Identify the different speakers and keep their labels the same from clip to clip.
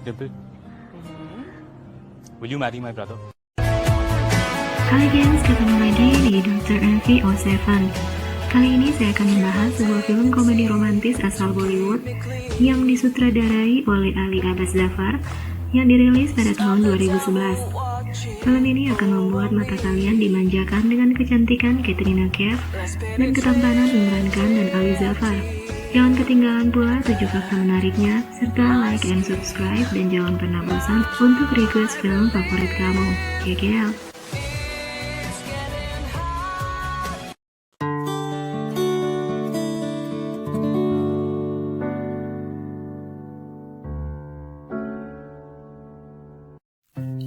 Speaker 1: Dimple, will you marry my brother?
Speaker 2: Hai gengs, ketemu lagi di Dr. MV07. Kali ini saya akan membahas sebuah film komedi romantis asal Bollywood yang disutradarai oleh Ali Abbas Zafar yang dirilis pada tahun 2011. Film ini akan membuat mata kalian dimanjakan dengan kecantikan Katrina Kaif dan ketampanan Imran Khan dan Ali Zafar. Jangan ketinggalan pula 7 fakta menariknya, serta like and subscribe, dan jangan pernah bosan untuk request film favorit kamu. Check it out!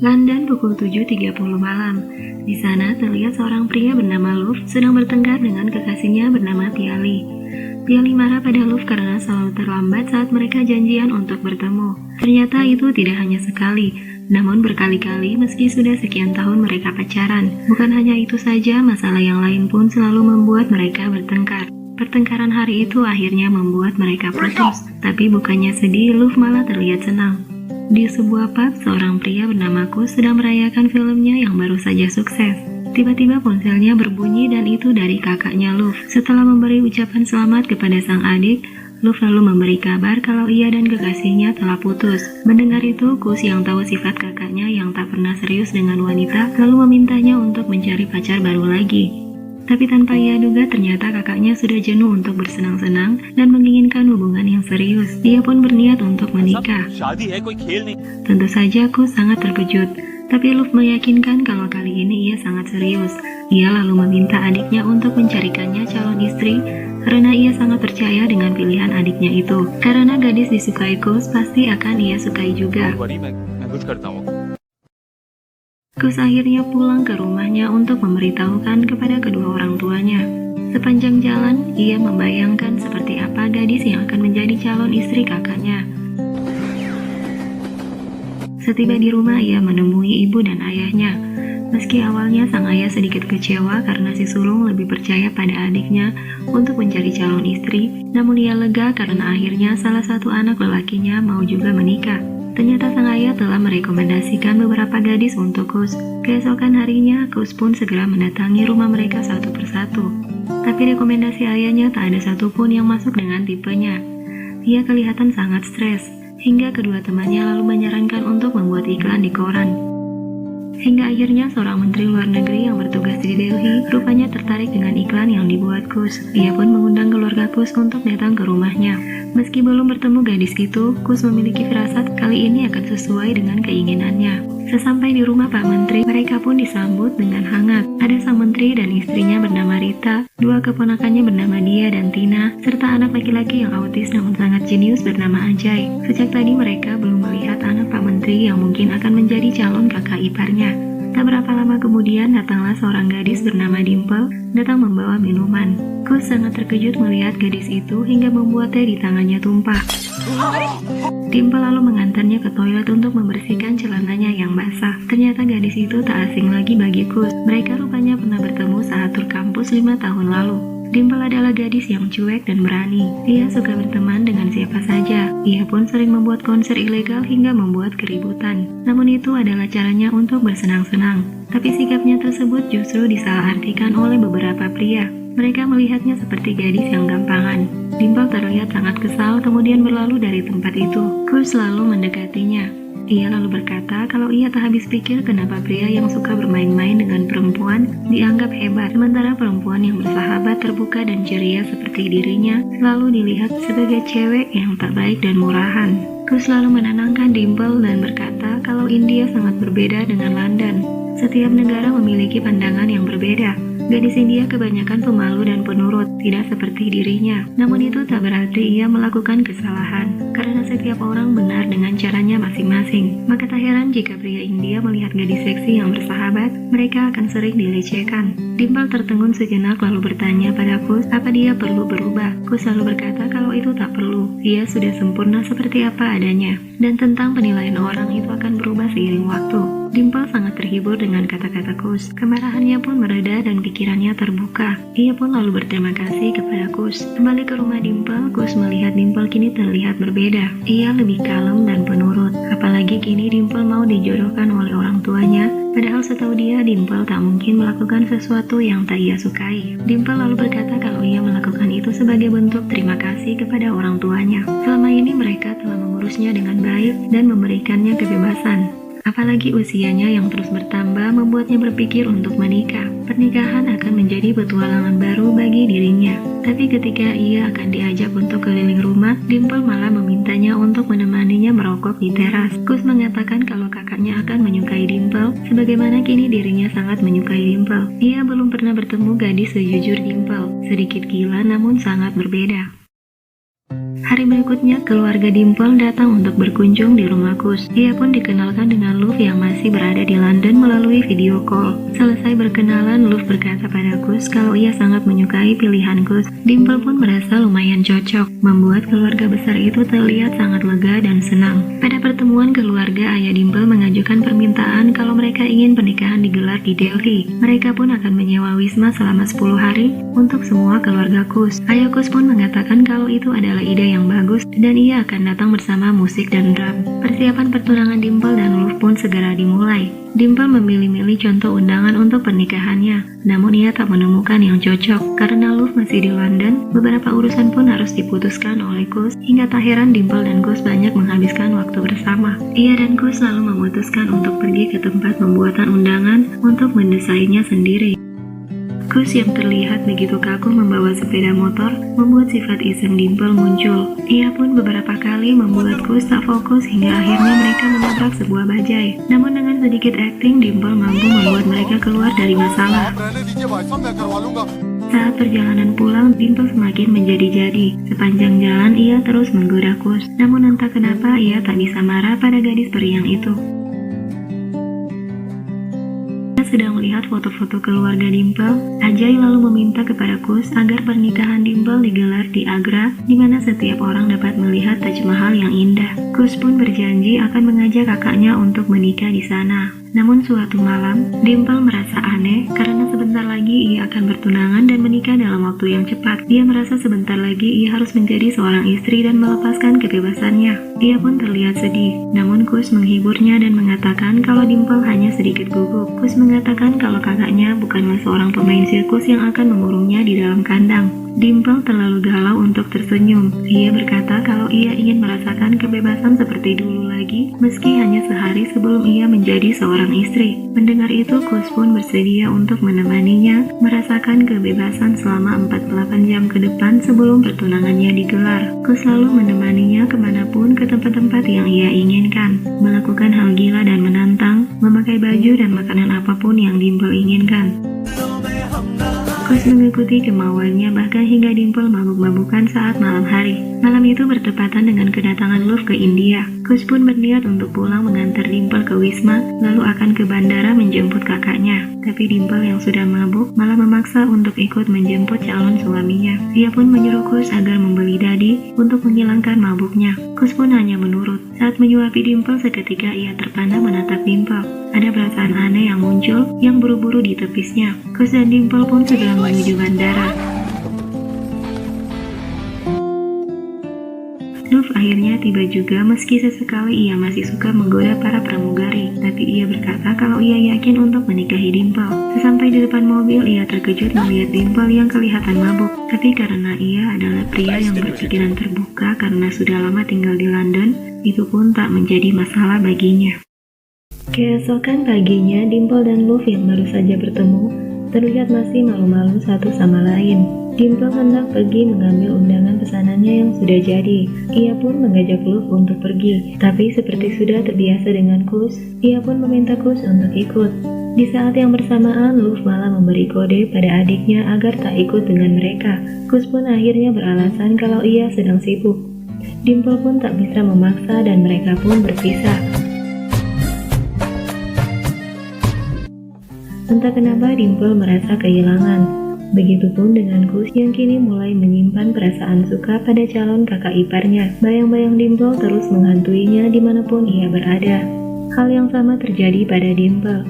Speaker 2: London pukul 7.30 malam. Di sana terlihat seorang pria bernama Luv sedang bertengkar dengan kekasihnya bernama Piali. Piali marah pada Luv karena selalu terlambat saat mereka janjian untuk bertemu. Ternyata itu tidak hanya sekali, namun berkali-kali meski sudah sekian tahun mereka pacaran. Bukan hanya itu saja, masalah yang lain pun selalu membuat mereka bertengkar. Pertengkaran hari itu akhirnya membuat mereka putus. Tapi bukannya sedih, Luv malah terlihat senang. Di sebuah pub, seorang pria bernama Kus sedang merayakan filmnya yang baru saja sukses. Tiba-tiba ponselnya berbunyi dan itu dari kakaknya Luv. Setelah memberi ucapan selamat kepada sang adik, Luv lalu memberi kabar kalau ia dan kekasihnya telah putus. Mendengar itu, Kus yang tahu sifat kakaknya yang tak pernah serius dengan wanita, lalu memintanya untuk mencari pacar baru lagi. Tapi tanpa ia duga, ternyata kakaknya sudah jenuh untuk bersenang-senang dan menginginkan hubungan yang serius. Dia pun berniat untuk menikah. Tentu saja Kus sangat terkejut, tapi Luv meyakinkan kalau kali ini ia sangat serius. Ia lalu meminta adiknya untuk mencarikannya calon istri karena ia sangat percaya dengan pilihan adiknya itu. Karena gadis disukai Kus, pasti akan ia sukai juga. Kus akhirnya pulang ke rumahnya untuk memberitahukan kepada kedua orang tuanya. Sepanjang jalan, ia membayangkan seperti apa gadis yang akan menjadi calon istri kakaknya. Setiba di rumah, ia menemui ibu dan ayahnya. Meski awalnya sang ayah sedikit kecewa karena si sulung lebih percaya pada adiknya untuk mencari calon istri, namun ia lega karena akhirnya salah satu anak lelakinya mau juga menikah. Ternyata sang ayah telah merekomendasikan beberapa gadis untuk Kus. Keesokan harinya, Kus pun segera mendatangi rumah mereka satu persatu. Tapi rekomendasi ayahnya tak ada satupun yang masuk dengan tipenya. Ia kelihatan sangat stres, hingga kedua temannya lalu menyarankan untuk membuat iklan di koran. Hingga akhirnya seorang menteri luar negeri yang bertugas di Delhi rupanya tertarik dengan iklan yang dibuat Kus. Ia pun mengundang keluarga Kus untuk datang ke rumahnya. Meski belum bertemu gadis itu, Kus memiliki firasat kali ini akan sesuai dengan keinginannya. Sesampai di rumah Pak Menteri, mereka pun disambut dengan hangat. Ada sang menteri dan istrinya bernama Rita, dua keponakannya bernama Dia dan Tina, serta anak laki-laki yang autis namun sangat jenius bernama Ajay. Sejak tadi mereka belum melihat anak Pak Menteri yang mungkin akan menjadi calon kakak iparnya. Tak berapa lama kemudian datanglah seorang gadis bernama Dimple datang membawa minuman. Kus sangat terkejut melihat gadis itu hingga membuat teh di tangannya tumpah. Dimple lalu mengantarnya ke toilet untuk membersihkan celananya yang basah. Ternyata gadis itu tak asing lagi bagi Kus. Mereka rupanya pernah bertemu saat tur kampus 5 tahun lalu. Dimple adalah gadis yang cuek dan berani. Ia suka berteman dengan siapa saja. Ia pun sering membuat konser ilegal hingga membuat keributan. Namun itu adalah caranya untuk bersenang-senang. Tapi sikapnya tersebut justru disalahartikan oleh beberapa pria. Mereka melihatnya seperti gadis yang gampangan. Dimple terlihat sangat kesal kemudian berlalu dari tempat itu. Kus lalu mendekatinya. Ia lalu berkata kalau ia tak habis pikir kenapa pria yang suka bermain-main dengan perempuan dianggap hebat, sementara perempuan yang bersahabat, terbuka dan ceria seperti dirinya selalu dilihat sebagai cewek yang tak baik dan murahan. Kus lalu menenangkan Dimple dan berkata kalau India sangat berbeda dengan London. Setiap negara memiliki pandangan yang berbeda. Gadis India kebanyakan pemalu dan penurut, tidak seperti dirinya. Namun itu tak berarti ia melakukan kesalahan, karena setiap orang benar dengan caranya masing-masing. Maka tak heran jika pria India melihat gadis seksi yang bersahabat, mereka akan sering dilecehkan. Dimple tertegun sejenak lalu bertanya pada Kus apa dia perlu berubah. Kus selalu berkata kalau itu tak perlu, ia sudah sempurna seperti apa adanya. Dan tentang penilaian orang itu akan berubah seiring waktu. Dimple sangat terhibur dengan kata-kata Kus. Kemarahannya pun mereda dan pikirannya terbuka. Ia pun lalu berterima kasih kepada Kus. Kembali ke rumah Dimple, Kus melihat Dimple kini terlihat berbeda. Ia lebih kalem dan penurut. Apalagi lagi kini Dimple mau dijodohkan oleh orang tuanya. Padahal setahu dia, Dimple tak mungkin melakukan sesuatu yang tak ia sukai. Dimple lalu berkata kalau ia melakukan itu sebagai bentuk terima kasih kepada orang tuanya. Selama ini mereka telah mengurusnya dengan baik dan memberikannya kebebasan. Apalagi usianya yang terus bertambah membuatnya berpikir untuk menikah. Pernikahan akan menjadi petualangan baru bagi dirinya. Tapi ketika ia akan diajak untuk keliling rumah, Dimple malah memintanya untuk menemaninya merokok di teras. Gus mengatakan kalau kakaknya akan menyukai Dimple, sebagaimana kini dirinya sangat menyukai Dimple. Ia belum pernah bertemu gadis sejujur Dimple, sedikit gila namun sangat berbeda. Hari berikutnya, keluarga Dimple datang untuk berkunjung di rumah Gus. Ia pun dikenalkan dengan Luf yang masih berada di London melalui video call. Selesai berkenalan, Luf berkata pada Gus kalau ia sangat menyukai pilihan Gus. Dimple pun merasa lumayan cocok, membuat keluarga besar itu terlihat sangat lega dan senang. Pada pertemuan keluarga, ayah Dimple mengajukan permintaan kalau mereka ingin pernikahan digelar di Delhi. Mereka pun akan menyewa wisma selama 10 hari untuk semua keluarga Gus. Ayah Gus pun mengatakan kalau itu adalah ide yang bagus dan ia akan datang bersama musik dan drum. Persiapan pertunangan Dimple dan Luf pun segera dimulai. Dimple memilih-milih contoh undangan untuk pernikahannya, namun ia tak menemukan yang cocok. Karena Luf masih di London, beberapa urusan pun harus diputuskan oleh Gus, hingga tak heran Dimple dan Gus banyak menghabiskan waktu bersama. Ia dan Gus lalu memutuskan untuk pergi ke tempat pembuatan undangan untuk mendesainnya sendiri. Gus yang terlihat begitu kaku membawa sepeda motor membuat sifat iseng Dimple muncul. Ia pun beberapa kali membuat Gus tak fokus hingga akhirnya mereka menabrak sebuah bajai. Namun dengan sedikit akting, Dimple mampu membuat mereka keluar dari masalah. Saat perjalanan pulang, Dimple semakin menjadi-jadi. Sepanjang jalan ia terus menggoda Gus. Namun entah kenapa ia tak bisa marah pada gadis periang itu. Sedang melihat foto-foto keluarga Dimple, Ajay lalu meminta kepada Gus agar pernikahan Dimple digelar di Agra, di mana setiap orang dapat melihat Taj Mahal yang indah. Gus pun berjanji akan mengajak kakaknya untuk menikah di sana. Namun suatu malam, Dimple merasa aneh karena sebentar lagi ia akan bertunangan dan menikah dalam waktu yang cepat. Dia merasa sebentar lagi ia harus menjadi seorang istri dan melepaskan kebebasannya. Ia pun terlihat sedih, namun Gus menghiburnya dan mengatakan kalau Dimple hanya sedikit gugup. Gus mengatakan kalau kakaknya bukanlah seorang pemain sirkus yang akan mengurungnya di dalam kandang. Dimple terlalu galau untuk tersenyum. Ia berkata kalau ia ingin merasakan kebebasan seperti dulu lagi, meski hanya sehari sebelum ia menjadi seorang istri. Mendengar itu, Gus pun bersedia untuk menemaninya merasakan kebebasan selama 48 jam ke depan sebelum pertunangannya digelar. Gus selalu menemaninya kemanapun ke tempat-tempat yang ia inginkan, melakukan hal gila dan menantang, memakai baju dan makanan apapun yang Dimple inginkan. Gus mengikuti kemauannya bahkan hingga Dimple mabuk-mabukan saat malam hari. Malam itu bertepatan dengan kedatangan Luf ke India. Gus pun berniat untuk pulang mengantar Dimple ke Wisma, lalu akan ke bandara menjemput kakaknya. Tapi Dimple yang sudah mabuk malah memaksa untuk ikut menjemput calon suaminya. Ia pun menyuruh Gus agar membeli dadi untuk menghilangkan mabuknya. Gus pun hanya menurut. Saat menyuapi Dimple, seketika ia terpana menatap Dimple. Ada perasaan aneh yang muncul yang buru-buru ditepisnya. Gus dan Dimple pun segera menuju bandara. Luf akhirnya tiba juga meski sesekali ia masih suka menggoda para pramugari. Tapi ia berkata kalau ia yakin untuk menikahi Dimple. Sesampai di depan mobil, ia terkejut melihat Dimple yang kelihatan mabuk. Tapi karena ia adalah pria yang berpikiran terbuka karena sudah lama tinggal di London, itu pun tak menjadi masalah baginya. Keesokan paginya, Dimple dan Luf yang baru saja bertemu terlihat masih malu-malu satu sama lain. Dimple hendak pergi mengambil undangan pesanannya yang sudah jadi. Ia pun mengajak Luf untuk pergi, tapi seperti sudah terbiasa dengan Gus, ia pun meminta Gus untuk ikut. Di saat yang bersamaan, Luf malah memberi kode pada adiknya agar tak ikut dengan mereka. Gus pun akhirnya beralasan kalau ia sedang sibuk. Dimple pun tak bisa memaksa dan mereka pun berpisah. Entah kenapa Dimple merasa kehilangan. Begitupun dengan Gus yang kini mulai menyimpan perasaan suka pada calon kakak iparnya. Bayang-bayang Dimple terus menghantuinya dimanapun ia berada. Hal yang sama terjadi pada Dimple.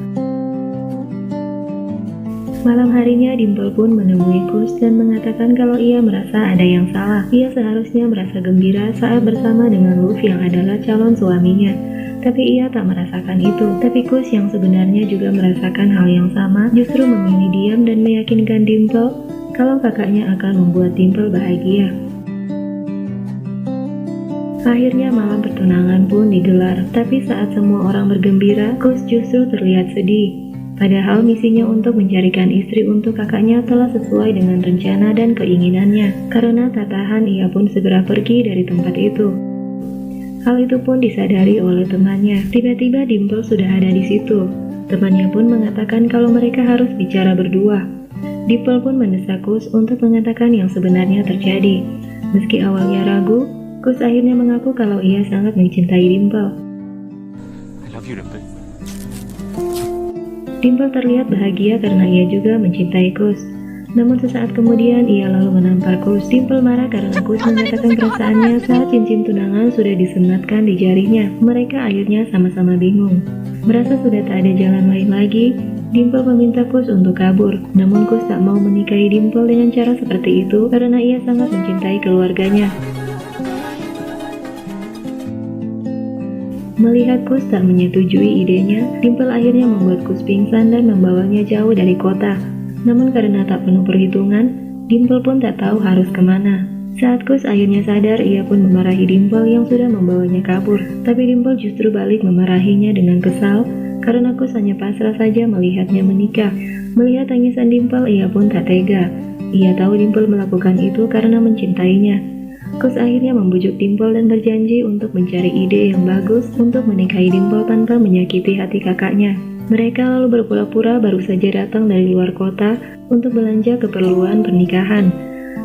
Speaker 2: Malam harinya Dimple pun menemui Gus dan mengatakan kalau ia merasa ada yang salah. Ia seharusnya merasa gembira saat bersama dengan Luf yang adalah calon suaminya. tapi ia tak merasakan itu. Tapi Kus yang sebenarnya juga merasakan hal yang sama justru memilih diam dan meyakinkan Dimple kalau kakaknya akan membuat Dimple bahagia. Akhirnya malam pertunangan pun digelar, tapi saat semua orang bergembira, Kus justru terlihat sedih. Padahal misinya untuk mencarikan istri untuk kakaknya telah sesuai dengan rencana dan keinginannya. Karena tak tahan, ia pun segera pergi dari tempat itu. Hal itu pun disadari oleh temannya. Tiba-tiba Dimple sudah ada di situ. Temannya pun mengatakan kalau mereka harus bicara berdua. Dimple pun mendesak Kus untuk mengatakan yang sebenarnya terjadi. Meski awalnya ragu, Kus akhirnya mengaku kalau ia sangat mencintai Dimple.
Speaker 1: I love you, Dimple.
Speaker 2: Dimple terlihat bahagia karena ia juga mencintai Kus. Namun sesaat kemudian ia lalu menampar Kus. Dimple marah karena Kus mengatakan perasaannya saat cincin tunangan sudah disematkan di jarinya. Mereka akhirnya sama-sama bingung. Merasa sudah tak ada jalan lain lagi, Dimple meminta Kus untuk kabur. Namun Kus tak mau menikahi Dimple dengan cara seperti itu karena ia sangat mencintai keluarganya. Melihat Kus tak menyetujui idenya, Dimple akhirnya membuat Kus pingsan dan membawanya jauh dari kota. Namun karena tak penuh perhitungan, Dimple pun tak tahu harus kemana. Saat Kus akhirnya sadar, ia pun memarahi Dimple yang sudah membawanya kabur. Tapi Dimple justru balik memarahinya dengan kesal, karena Kus hanya pasrah saja melihatnya menikah. Melihat tangisan Dimple, ia pun tak tega. Ia tahu Dimple melakukan itu karena mencintainya. Kus akhirnya membujuk Dimple dan berjanji untuk mencari ide yang bagus untuk menikahi Dimple tanpa menyakiti hati kakaknya. Mereka lalu berpura-pura baru saja datang dari luar kota untuk belanja keperluan pernikahan.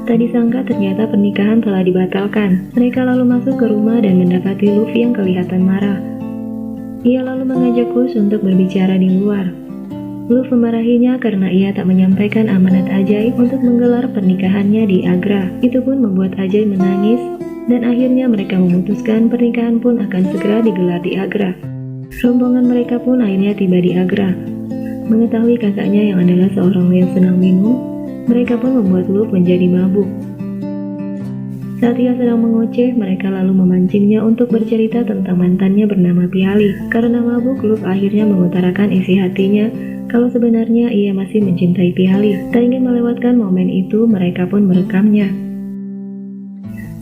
Speaker 2: Tak disangka ternyata pernikahan telah dibatalkan. Mereka lalu masuk ke rumah dan mendapati Luffy yang kelihatan marah. Ia lalu mengajak Kus untuk berbicara di luar. Luffy memarahinya karena ia tak menyampaikan amanat Ajay untuk menggelar pernikahannya di Agra. Itu pun membuat Ajay menangis dan akhirnya mereka memutuskan pernikahan pun akan segera digelar di Agra. Rombongan mereka pun akhirnya tiba di Agra. Mengetahui kakaknya yang adalah seorang yang senang minum, mereka pun membuat Luffy menjadi mabuk. Saat ia sedang mengoceh, mereka lalu memancingnya untuk bercerita tentang mantannya bernama Piali. Karena mabuk, Luffy akhirnya mengutarakan isi hatinya kalau sebenarnya ia masih mencintai Piali. Tak ingin melewatkan momen itu, mereka pun merekamnya.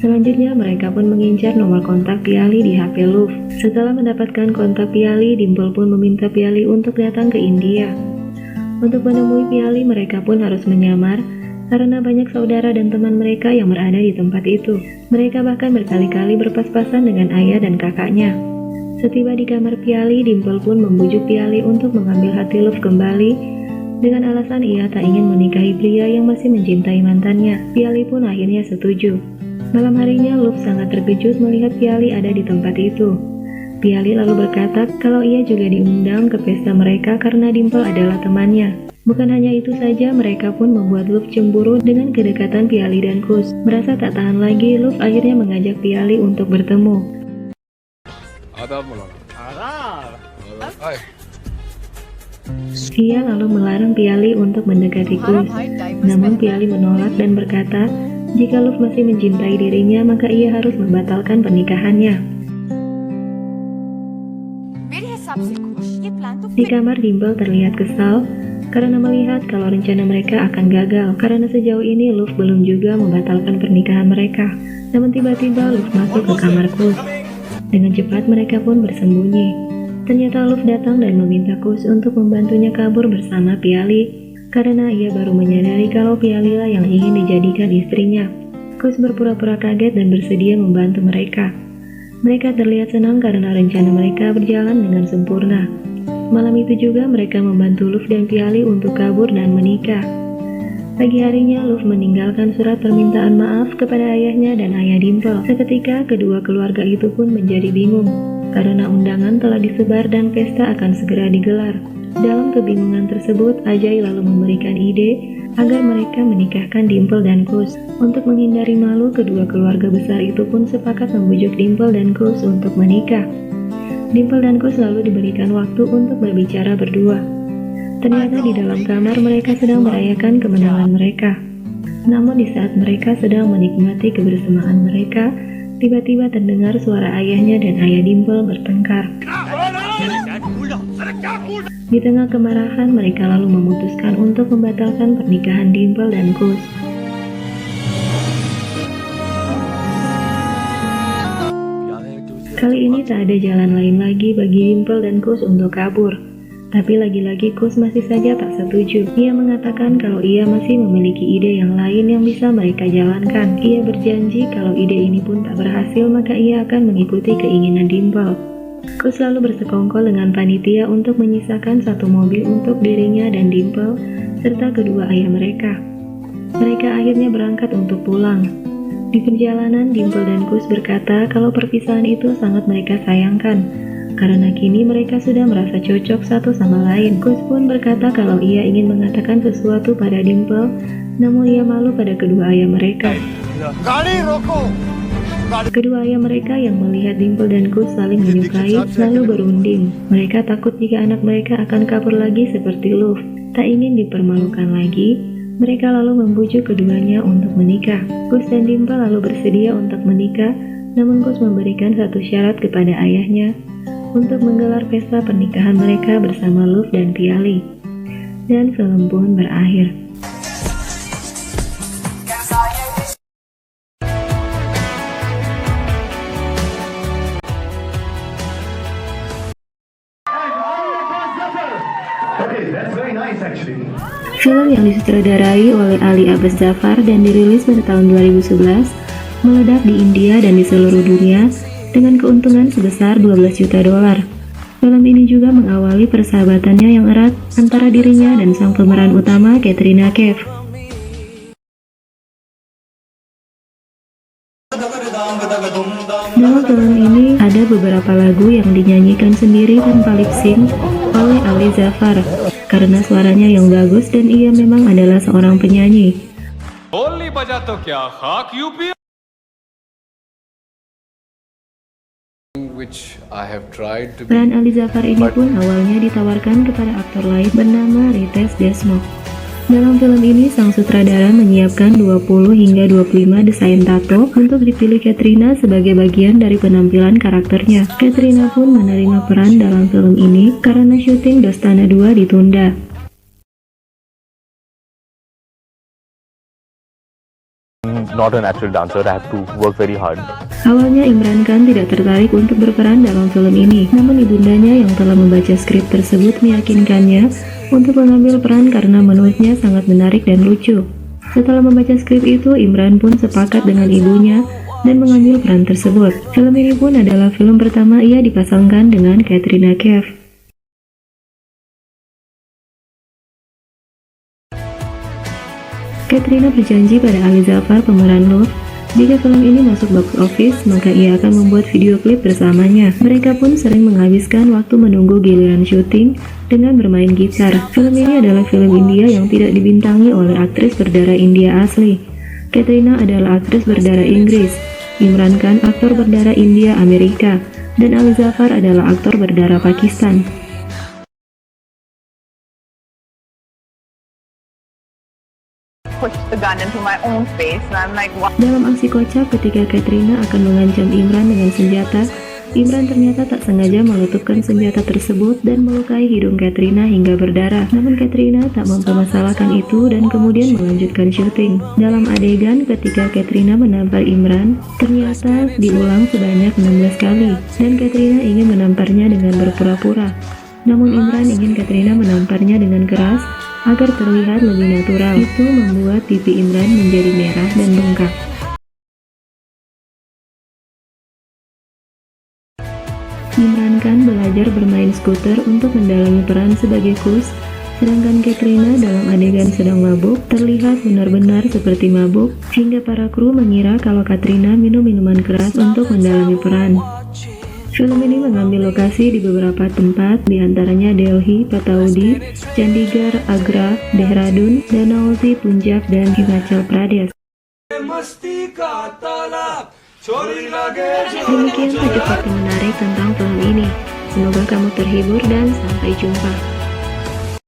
Speaker 2: Selanjutnya, mereka pun mengincar nomor kontak Piali di HP Luffy. Setelah mendapatkan kontak Piali, Dimple pun meminta Piali untuk datang ke India. Untuk menemui Piali, mereka pun harus menyamar karena banyak saudara dan teman mereka yang berada di tempat itu. Mereka bahkan berkali-kali berpas-pasan dengan ayah dan kakaknya. Setiba di kamar Piali, Dimple pun membujuk Piali untuk mengambil hati Luffy kembali dengan alasan ia tak ingin menikahi pria yang masih mencintai mantannya. Piali pun akhirnya setuju. Malam harinya, Luffy sangat terkejut melihat Piali ada di tempat itu. Piali lalu berkata kalau ia juga diundang ke pesta mereka karena Dimple adalah temannya. Bukan hanya itu saja, mereka pun membuat Luffy cemburu dengan kedekatan Piali dan Kus. Merasa tak tahan lagi, Luffy akhirnya mengajak Piali untuk bertemu. Ia lalu melarang Piali untuk mendekati Kus. Namun Piali menolak dan berkata, jika Luffy masih mencintai dirinya, maka ia harus membatalkan pernikahannya. Di kamar, Dimple terlihat kesal karena melihat kalau rencana mereka akan gagal, karena sejauh ini Luffy belum juga membatalkan pernikahan mereka. Namun tiba-tiba Luffy masuk ke kamar Kus. Dengan cepat mereka pun bersembunyi. Ternyata Luffy datang dan meminta Kus untuk membantunya kabur bersama Piali, karena ia baru menyadari kalau Piali lah yang ingin dijadikan istrinya. Kus berpura-pura kaget dan bersedia membantu mereka. Mereka terlihat senang karena rencana mereka berjalan dengan sempurna. Malam itu juga mereka membantu Luffy dan Piali untuk kabur dan menikah. Pagi harinya, Luffy meninggalkan surat permintaan maaf kepada ayahnya dan ayah Dimple. Seketika, kedua keluarga itu pun menjadi bingung karena undangan telah disebar dan pesta akan segera digelar. Dalam kebingungan tersebut, Ajay lalu memberikan ide agar mereka menikahkan Dimple dan Kus. Untuk menghindari malu, kedua keluarga besar itu pun sepakat membujuk Dimple dan Kus untuk menikah. Dimple dan Kus lalu diberikan waktu untuk berbicara berdua. Ternyata di dalam kamar mereka sedang merayakan kemenangan mereka. Namun di saat mereka sedang menikmati kebersamaan mereka, Tiba-tiba terdengar suara ayahnya dan ayah Dimple bertengkar. Di tengah kemarahan, mereka lalu memutuskan untuk membatalkan pernikahan Dimple dan Kus. Kali ini tak ada jalan lain lagi bagi Dimple dan Kus untuk kabur. Tapi lagi-lagi Kus masih saja tak setuju. Ia mengatakan kalau ia masih memiliki ide yang lain yang bisa mereka jalankan. Ia berjanji kalau ide ini pun tak berhasil, maka ia akan mengikuti keinginan Dimple. Kus lalu bersekongkol dengan panitia untuk menyisakan satu mobil untuk dirinya dan Dimple, serta kedua ayah mereka. Mereka akhirnya berangkat untuk pulang. Di perjalanan, Dimple dan Kus berkata kalau perpisahan itu sangat mereka sayangkan, karena kini mereka sudah merasa cocok satu sama lain. Kus pun berkata kalau ia ingin mengatakan sesuatu pada Dimple, namun ia malu pada kedua ayah mereka. Kedua ayah mereka yang melihat Dimple dan Kus saling menyukai, lalu berunding. Mereka takut jika anak mereka akan kabur lagi seperti Luv. Tak ingin dipermalukan lagi, mereka lalu membujuk keduanya untuk menikah. Kus dan Dimple lalu bersedia untuk menikah, namun Kus memberikan satu syarat kepada ayahnya untuk menggelar pesta pernikahan mereka bersama Luv dan Piali. Dan film pun berakhir. Film yang disutradarai oleh Ali Abbas Jafar dan dirilis pada tahun 2011 meledak di India dan di seluruh dunia dengan keuntungan sebesar 12 juta dolar. Film ini juga mengawali persahabatannya yang erat antara dirinya dan sang pemeran utama Katrina Kaif. Dalam film ini ada beberapa lagu yang dinyanyikan sendiri tanpa lip sync oleh Ali Jafar karena suaranya yang bagus dan ia memang adalah seorang penyanyi. Peran Ali Jafar ini pun awalnya ditawarkan kepada aktor lain bernama Ritesh Deshmukh. Dalam film ini, sang sutradara menyiapkan 20 hingga 25 desain tato untuk dipilih Katrina sebagai bagian dari penampilan karakternya. Katrina pun menerima peran dalam film ini karena syuting Dostana 2 ditunda.
Speaker 1: Not a natural dancer, I have to work very hard.
Speaker 2: Awalnya Imran Khan tidak tertarik untuk berperan dalam film ini, namun ibundanya yang telah membaca skrip tersebut meyakinkannya untuk mengambil peran karena menurutnya sangat menarik dan lucu. Setelah membaca skrip itu, Imran pun sepakat dengan ibunya dan mengambil peran tersebut. Film ini pun adalah film pertama ia dipasangkan dengan Katrina Kaif. Katrina berjanji pada Ali Jafar, pemeran Luv, jika film ini masuk box office, maka ia akan membuat video klip bersamanya. Mereka pun sering menghabiskan waktu menunggu giliran syuting dengan bermain gitar. Film ini adalah film India yang tidak dibintangi oleh aktris berdarah India asli. Katrina adalah aktris berdarah Inggris, Imran Khan aktor berdarah India Amerika, dan Ali Jafar adalah aktor berdarah Pakistan.
Speaker 3: Push the gun into my own face and I'm like, what?
Speaker 2: Dalam aksi kocak ketika Katrina akan mengancam Imran dengan senjata, Imran ternyata tak sengaja meletupkan senjata tersebut dan melukai hidung Katrina hingga berdarah. Namun Katrina tak mempermasalahkan itu dan kemudian melanjutkan syuting. Dalam adegan ketika Katrina menampar Imran, ternyata diulang sebanyak 16 kali dan Katrina ingin menamparnya dengan berpura-pura. Namun Imran ingin Katrina menamparnya dengan keras agar terlihat lebih natural. Itu membuat pipi Imran menjadi merah dan bengkak. Imran Khan belajar bermain skuter untuk mendalami peran sebagai Kus, sedangkan Katrina dalam adegan sedang mabuk terlihat benar-benar seperti mabuk, hingga para kru mengira kalau Katrina minum minuman keras untuk mendalami peran. Film ini mengambil lokasi di beberapa tempat, diantaranya Delhi, Pataudi, Chandigarh, Agra, Dehradun, Dhanauti, Punjab, dan Himachal Pradesh. Demikian tadi fakta menarik tentang film ini. Semoga kamu terhibur dan sampai jumpa.